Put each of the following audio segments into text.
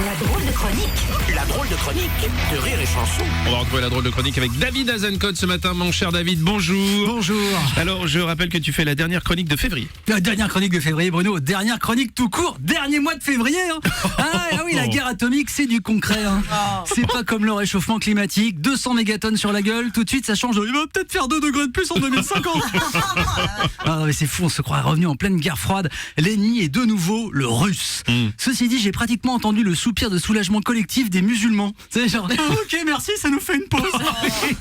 La drôle de chronique. La drôle de chronique de Rire et Chanson. On va retrouver la drôle de chronique avec David Azencott ce matin. Mon cher David, bonjour. Bonjour. Alors, je rappelle que tu fais la dernière chronique de février. La dernière chronique de février, Bruno. Dernière chronique tout court. Dernier mois de février. Ah oui, la guerre atomique, c'est du concret. C'est pas comme le réchauffement climatique. 200 mégatonnes sur la gueule. Tout de suite, ça change. Il va peut-être faire 2 degrés de plus en 2050. Ah, mais c'est fou, on se croit revenu en pleine guerre froide. L'ennemi est de nouveau le russe. Ceci dit, j'ai pratiquement entendu le soupir de soulagement collectif des musulmans. C'est genre, ok, merci, ça nous fait une pause.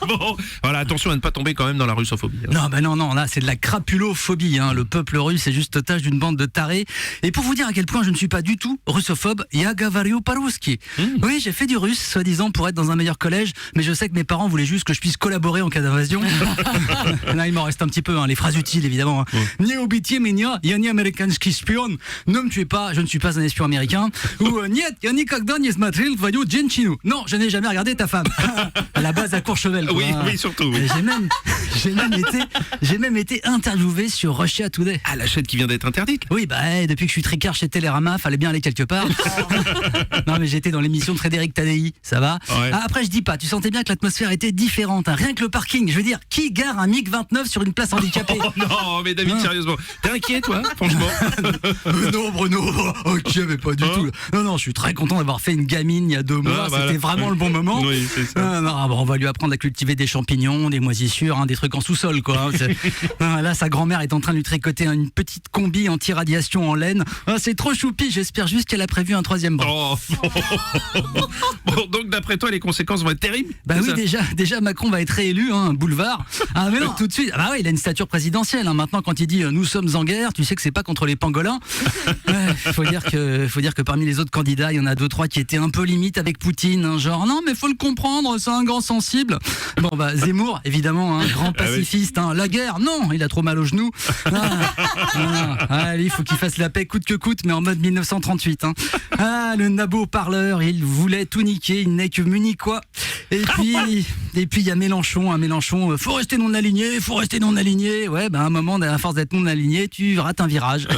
Bon, voilà, attention à ne pas tomber quand même dans la russophobie. Non, là, c'est de la crapulophobie. Le peuple russe est juste otage d'une bande de tarés. Et pour vous dire à quel point je ne suis pas du tout russophobe, ya gavario по-русски. Oui, j'ai fait du russe, soi-disant, pour être dans un meilleur collège, mais je sais que mes parents voulaient juste que je puisse collaborer en cas d'invasion. Là, il m'en reste un petit peu, les phrases utiles, évidemment. Nie ubijcie mnie, ja nie amerykański szpion. Ne me tuez pas, je ne suis pas un espion américain. Ou niet, ja никогда не смотрел твою женщину. Non, je n'ai jamais regardé ta femme. À la base, à Courchevel. Quoi. Oui, surtout. Oui. J'ai même été interviewé sur Russia Today. Ah, la chaîne qui vient d'être interdite. Oui, depuis que je suis tricard chez Télérama, fallait bien aller quelque part. Non, mais j'étais dans l'émission de Frédéric Tadei, ça va. Ouais. Après, je dis pas, tu sentais bien que l'atmosphère était différente. Rien que le parking, je veux dire, qui gare un MiG-29 sur une place handicapée? Oh non, mais David, sérieusement, t'es inquiet, toi, franchement? Non, Bruno, ok, mais pas du tout. Non, je suis très content d'avoir fait une gamine il y a 2 mois. Voilà. C'était vraiment le bon moment. Oui, c'est ça. On va lui apprendre à cultiver des champignons, des moisissures, des trucs en sous-sol, quoi. Là, sa grand-mère est en train de lui tricoter une petite combi anti-radiation en laine. C'est trop choupi, j'espère juste qu'elle a prévu un 3e bras. Bon, donc d'après toi, les conséquences vont être terribles? Oui, déjà Macron va être réélu, boulevard. Mais non, tout de suite. Oui, il a une stature présidentielle. Maintenant, quand il dit nous sommes en guerre, tu sais que c'est pas contre les pangolins. Faut dire que parmi les autres candidats, il y en a 2-3 qui étaient un peu limite avec Poutine, genre non mais faut le comprendre, c'est un grand sensible. Zemmour, évidemment, grand pacifiste. La guerre, non, il a trop mal au genou. Allez, il faut qu'il fasse la paix coûte que coûte, mais en mode 1938. Le nabo parleur, il voulait tout niquer, il n'est que munichois. Et puis il y a Mélenchon, faut rester non aligné, Ouais, à un moment, à force d'être non aligné, tu rates un virage.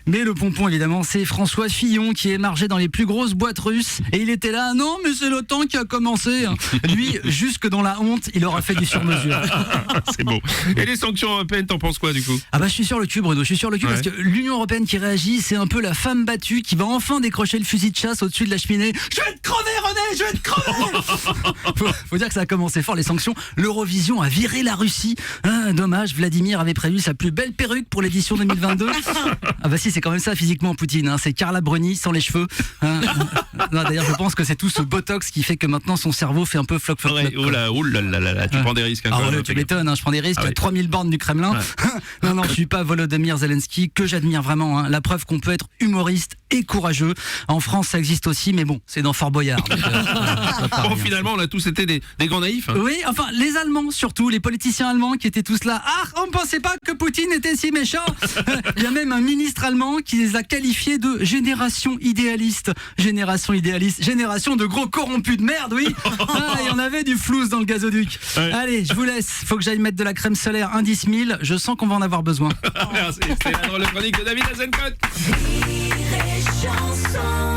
Mais le pompon, évidemment, c'est François Fillon qui émargeait dans les plus grosses boîtes russes. Et il était là, non, mais c'est l'OTAN qui a commencé. Lui, jusque dans la honte, il aura fait du sur-mesure. C'est beau. Et les sanctions européennes, t'en penses quoi, du coup? Je suis sur le cul, Bruno, parce que l'Union européenne qui réagit, c'est un peu la femme battue qui va enfin décrocher le fusil de chasse au-dessus de la cheminée. Je vais te crever, René, je vais te crever. Faut dire que ça a commencé fort, les sanctions. L'Eurovision a viré la Russie. Dommage, Vladimir avait prévu sa plus belle perruque pour l'édition 2022. Si, c'est quand même ça physiquement, Poutine. C'est Carla Bruni sans les cheveux. D'ailleurs, je pense que c'est tout ce botox qui fait que maintenant son cerveau fait un peu floc. Oulala, tu prends des risques. Tu m'étonnes, je prends des risques. Il y a 3000 bornes du Kremlin. Non, je suis pas Volodymyr Zelensky, que j'admire vraiment. La preuve qu'on peut être humoriste et courageux. En France, ça existe aussi, mais bon, c'est dans Fort Boyard. Donc, finalement, on a tous été des grands naïfs. Oui, les Allemands surtout, les politiciens allemands qui étaient tous là. On ne pensait pas que Poutine était si méchant. Il y a même un ministre allemand qui les a qualifiés de génération idéaliste. Génération de gros corrompus de merde, oui. Il y en avait du flouze dans le gazoduc. Allez, je vous laisse. Faut que j'aille mettre de la crème solaire indice 1000. Je sens qu'on va en avoir besoin. Merci. C'est la drôle de chronique de David Azencott. Rire et Chanson.